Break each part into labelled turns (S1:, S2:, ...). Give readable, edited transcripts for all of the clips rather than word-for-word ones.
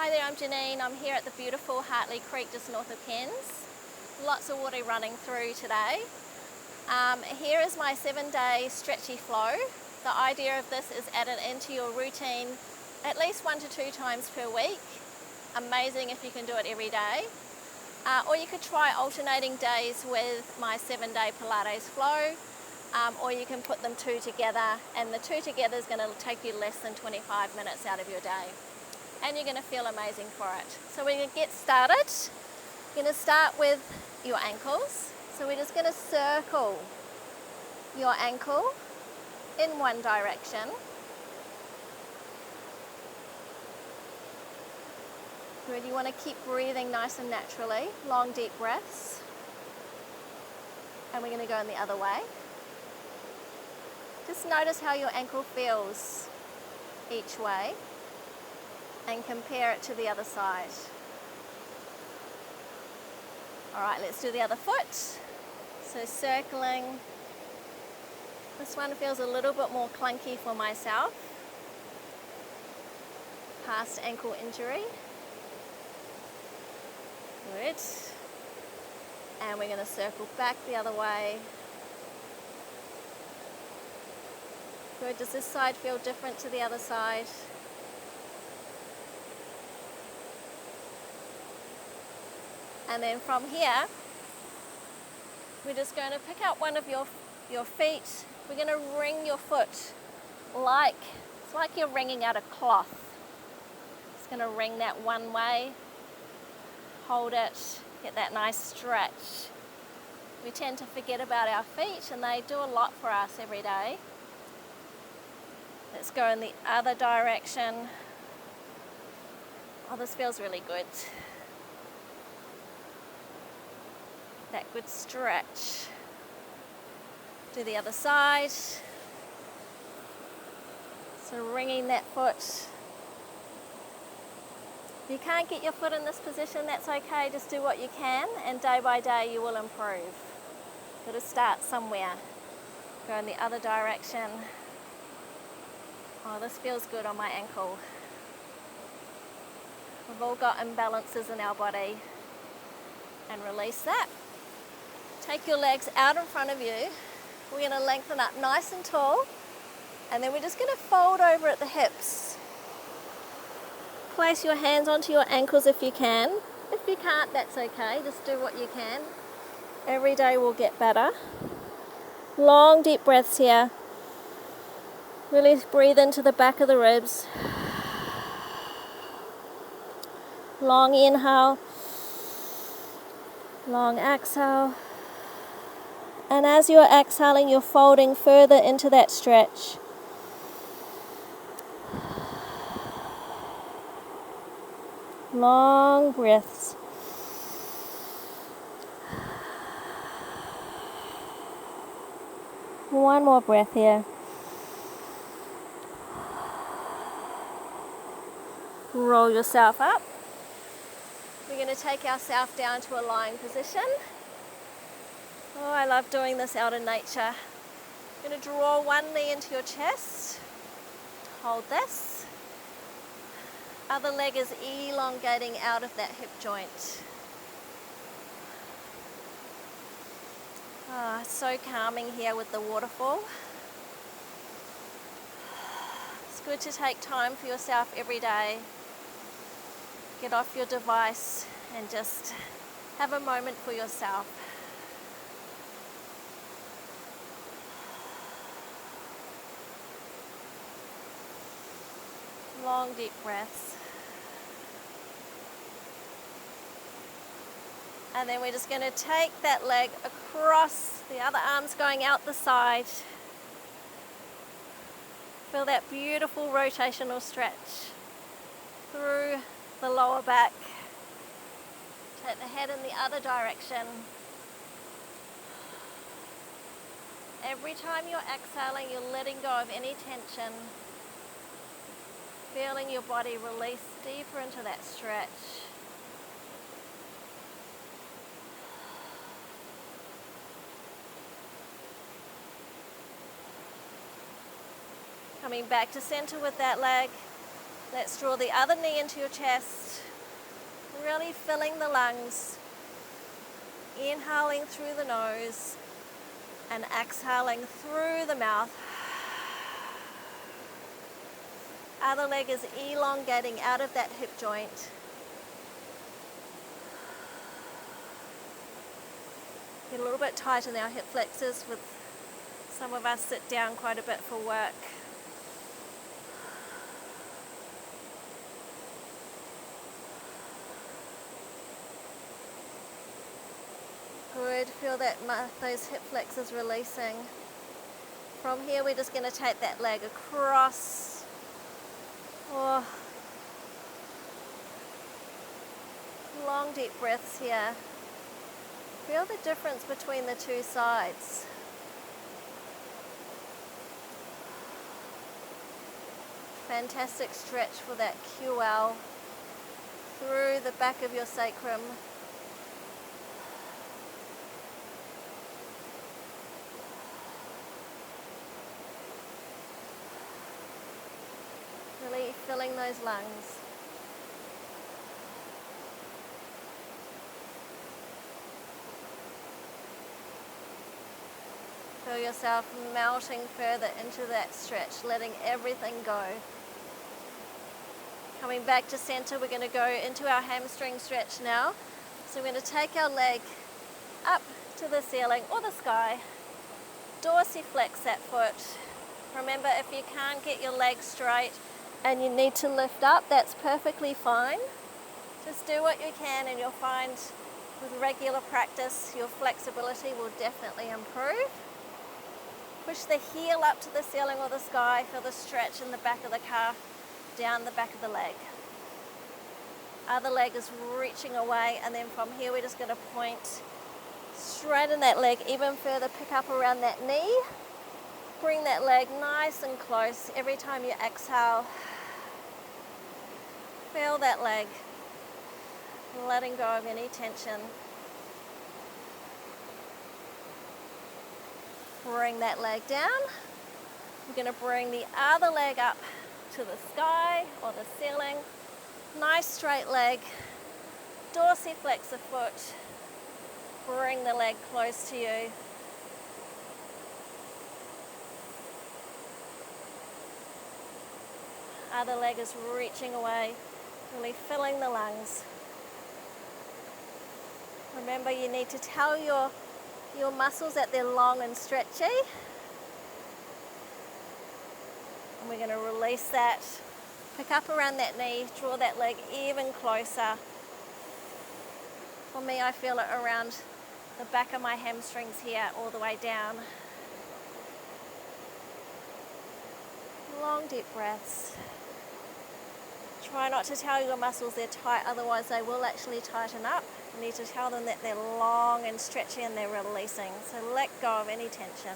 S1: Hi there, I'm Janine. I'm here at the beautiful Hartley Creek just north of Cairns. Lots of water running through today. Here is my 7-day stretchy flow. The idea of this is add it into your routine at least 1 to 2 times per week. Amazing if you can do it every day. Or you could try alternating days with my 7-day Pilates flow, or you can put them 2 together, and the 2 together is going to take you less than 25 minutes out of your day. And you're going to feel amazing for it. So we're going to get started. We're going to start with your ankles. So we're just going to circle your ankle in one direction. Good. You want to keep breathing nice and naturally. Long, deep breaths. And we're going to go in the other way. Just notice how your ankle feels each way and compare it to the other side. All right, let's do the other foot. So circling. This one feels a little bit more clunky for myself. Past ankle injury. Good. And we're going to circle back the other way. Good. Does this side feel different to the other side? And then from here, we're just going to pick up one of your feet. We're going to wring your foot it's like you're wringing out a cloth. Just going to wring that one way. Hold it, get that nice stretch. We tend to forget about our feet, and they do a lot for us every day. Let's go in the other direction. Oh, this feels really good. That good stretch. Do the other side. So wringing that foot. If you can't get your foot in this position, that's okay. Just do what you can, and day by day you will improve. Got to start somewhere. Go in the other direction. Oh, this feels good on my ankle. We've all got imbalances in our body. And release that. Take your legs out in front of you. We're going to lengthen up nice and tall, and then we're just going to fold over at the hips. Place your hands onto your ankles if you can. If you can't, that's okay. Just do what you can. Every day will get better. Long, deep breaths here. Really breathe into the back of the ribs. Long inhale. Long exhale. And as you're exhaling, you're folding further into that stretch. Long breaths. One more breath here. Roll yourself up. We're going to take ourselves down to a lying position. Oh, I love doing this out in nature. You're going to draw one knee into your chest. Hold this. Other leg is elongating out of that hip joint. Oh, it's so calming here with the waterfall. It's good to take time for yourself every day. Get off your device and just have a moment for yourself. Long, deep breaths. And then we're just going to take that leg across, the other arm's going out the side. Feel that beautiful rotational stretch through the lower back. Take the head in the other direction. Every time you're exhaling, you're letting go of any tension. Feeling your body release deeper into that stretch. Coming back to center with that leg. Let's draw the other knee into your chest, really filling the lungs, inhaling through the nose and exhaling through the mouth. Other leg is elongating out of that hip joint. Get a little bit tight in our hip flexors, with some of us sit down quite a bit for work. Good, feel that those hip flexors releasing. From here we're just going to take that leg across. Oh. Long deep breaths here. Feel the difference between the two sides. Fantastic stretch for that QL through the back of your sacrum. Really filling those lungs. Feel yourself melting further into that stretch, letting everything go. Coming back to center, we're going to go into our hamstring stretch now. So we're going to take our leg up to the ceiling or the sky, dorsiflex that foot. Remember, if you can't get your leg straight and you need to lift up, that's perfectly fine. Just do what you can and you'll find with regular practice your flexibility will definitely improve. Push the heel up to the ceiling or the sky. Feel the stretch in the back of the calf, down the back of the leg. Other leg is reaching away, and then from here we're just going to point straighten that leg even further, pick up around that knee. Bring that leg nice and close. Every time you exhale, feel that leg, letting go of any tension. Bring that leg down. We're going to bring the other leg up to the sky or the ceiling. Nice straight leg. Dorsiflex the foot. Bring the leg close to you. Other leg is reaching away, really filling the lungs. Remember, you need to tell your muscles that they're long and stretchy. And we're going to release that. Pick up around that knee, draw that leg even closer. For me, I feel it around the back of my hamstrings here, all the way down. Long deep breaths. Try not to tell your muscles they're tight, otherwise they will actually tighten up. You need to tell them that they're long and stretchy and they're releasing. So let go of any tension.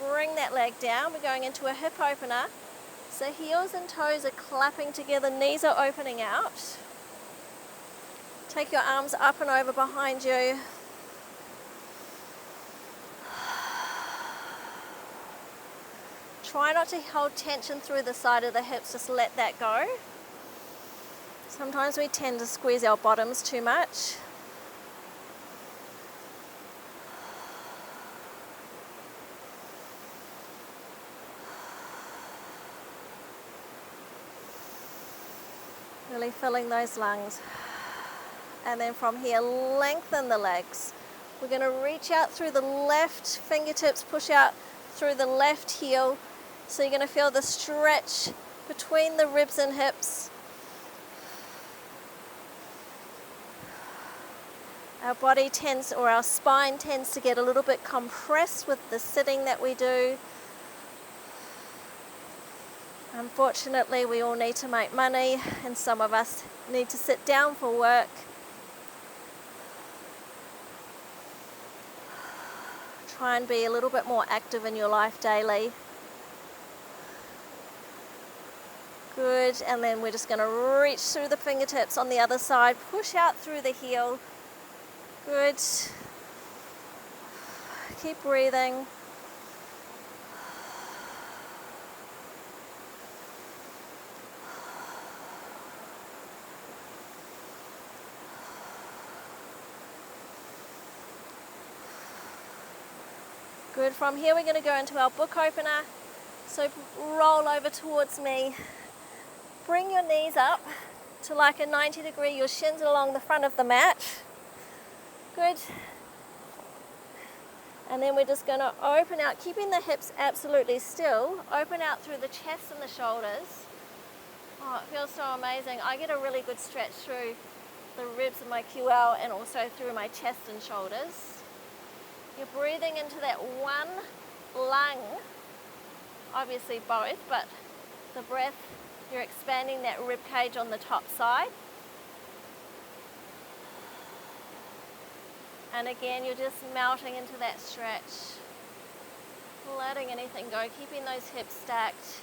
S1: Bring that leg down. We're going into a hip opener. So heels and toes are clapping together, knees are opening out. Take your arms up and over behind you. Try not to hold tension through the side of the hips, just let that go. Sometimes we tend to squeeze our bottoms too much. Really filling those lungs. And then from here, lengthen the legs. We're going to reach out through the left fingertips, push out through the left heel. So you're going to feel the stretch between the ribs and hips. Our body tends, or our spine tends to get a little bit compressed with the sitting that we do. Unfortunately, we all need to make money, and some of us need to sit down for work. Try and be a little bit more active in your life daily. Good, and then we're just going to reach through the fingertips on the other side, push out through the heel. Good. Keep breathing. Good. From here we're going to go into our book opener. So roll over towards me. Bring your knees up to like a 90 degree, your shins along the front of the mat. Good. And then we're just going to open out, keeping the hips absolutely still. Open out through the chest and the shoulders. Oh, it feels so amazing. I get a really good stretch through the ribs of my QL and also through my chest and shoulders. You're breathing into that one lung, obviously both, but the breath, you're expanding that rib cage on the top side. And again, you're just melting into that stretch, letting anything go, keeping those hips stacked.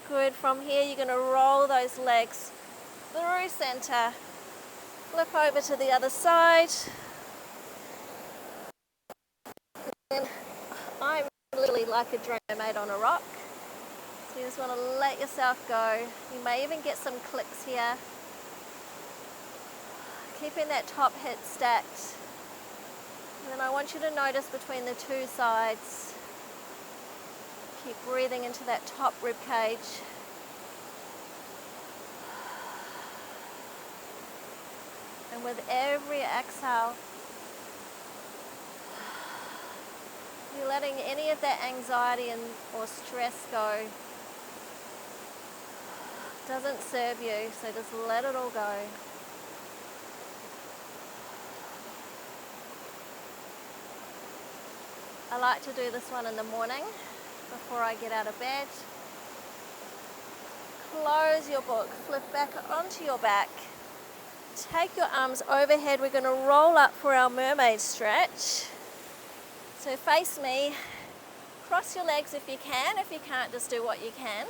S1: Good. From here, you're going to roll those legs through center. Flip over to the other side. And I'm literally like a drone made on a rock. So you just want to let yourself go. You may even get some clicks here. Keeping that top hip stacked. And then I want you to notice between the two sides. Keep breathing into that top rib cage. And with every exhale, you're letting any of that anxiety or stress go. It doesn't serve you, so just let it all go. I like to do this one in the morning before I get out of bed. Close your book, flip back onto your back. Take your arms overhead. We're going to roll up for our mermaid stretch. So face me, cross your legs if you can. If you can't, just do what you can.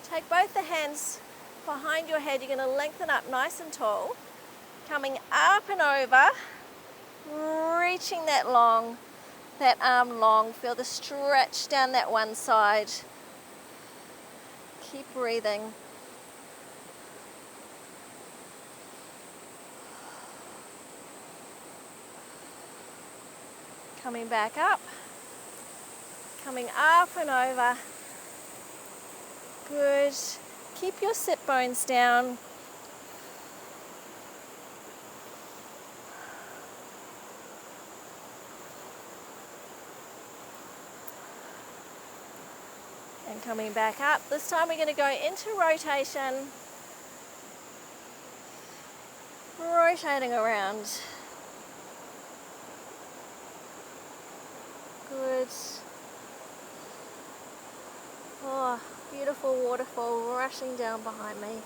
S1: Take both the hands behind your head. You're going to lengthen up nice and tall. Coming up and over, reaching that arm long. Feel the stretch down that one side. Keep breathing. Coming back up, coming up and over. Good. Keep your sit bones down. And coming back up. This time we're going to go into rotation. Rotating around. Good. Oh, beautiful waterfall rushing down behind me.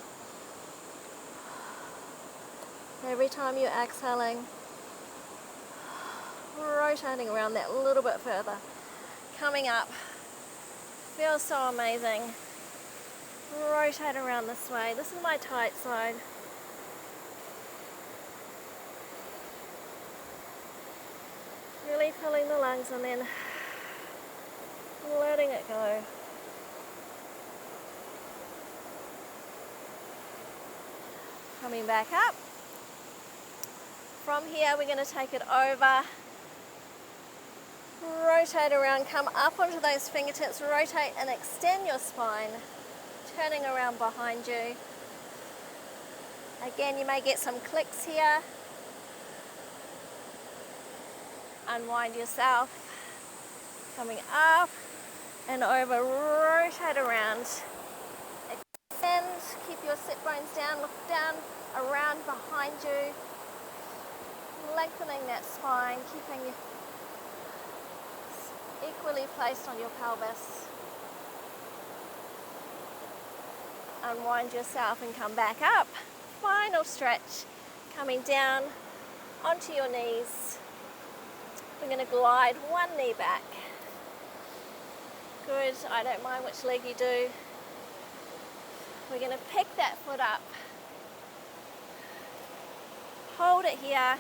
S1: Every time you're exhaling, rotating around that little bit further. Coming up. Feels so amazing. Rotate around this way. This is my tight side. Really filling the lungs and then letting it go. Coming back up. From here we're going to take it over. Rotate around, come up onto those fingertips, rotate and extend your spine, turning around behind you. Again, you may get some clicks here. Unwind yourself, coming up and over, rotate around. Extend, keep your sit bones down, look down, around behind you. Lengthening that spine, keeping you equally placed on your pelvis. Unwind yourself and come back up. Final stretch, coming down onto your knees. We're going to glide one knee back. Good, I don't mind which leg you do. We're going to pick that foot up. Hold it here.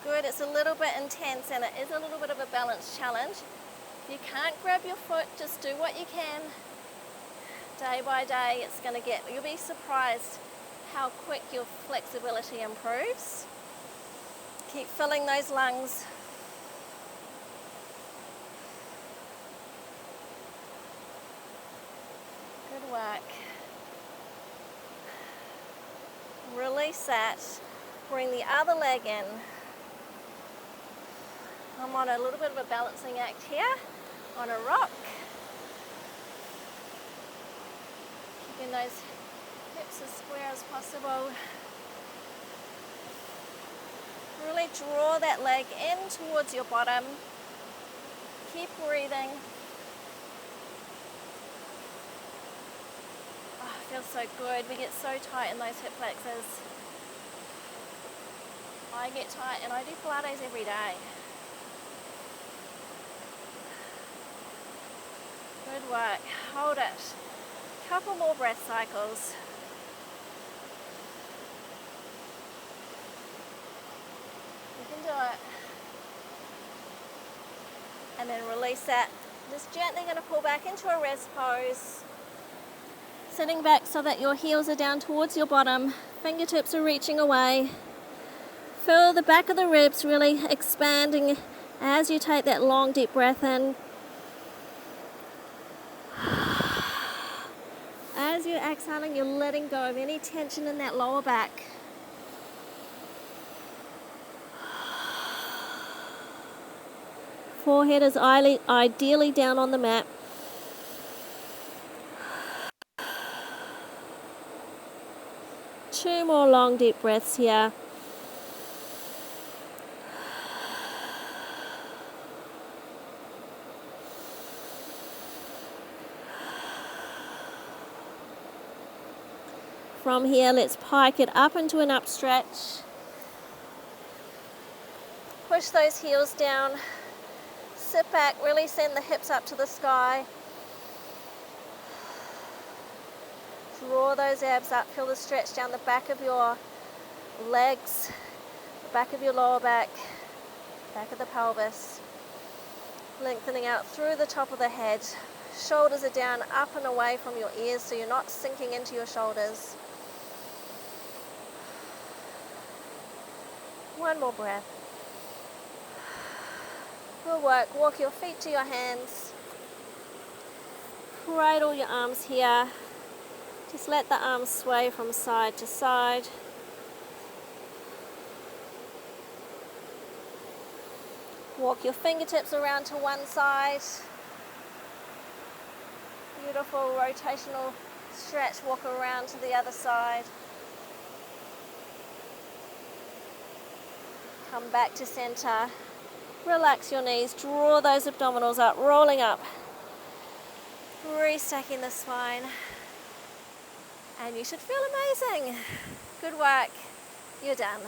S1: Good, it's a little bit intense and it is a little bit of a balance challenge. If you can't grab your foot, just do what you can. Day by day, you'll be surprised how quick your flexibility improves. Keep filling those lungs. Good work. Release that. Bring the other leg in. I'm on a little bit of a balancing act here on a rock. Keeping those hips as square as possible. Really draw that leg in towards your bottom. Keep breathing. Oh, it feels so good. We get so tight in those hip flexors. I get tight and I do Pilates every day. Good work. Hold it. Couple more breath cycles. You can do it. And then release that. Just gently going to pull back into a rest pose. Sitting back so that your heels are down towards your bottom. Fingertips are reaching away. Feel the back of the ribs really expanding as you take that long, deep breath in. As you're exhaling, you're letting go of any tension in that lower back. Forehead is ideally down on the mat. Two more long, deep breaths here. From here, let's pike it up into an up stretch. Push those heels down. Sit back, really send the hips up to the sky. Draw those abs up, feel the stretch down the back of your legs, the back of your lower back, back of the pelvis. Lengthening out through the top of the head. Shoulders are down, up and away from your ears so you're not sinking into your shoulders. One more breath. Good work. Walk your feet to your hands. Cradle your arms here. Just let the arms sway from side to side. Walk your fingertips around to one side. Beautiful rotational stretch. Walk around to the other side. Come back to center. Relax your knees. Draw those abdominals up, rolling up. Restacking the spine. And you should feel amazing. Good work. You're done.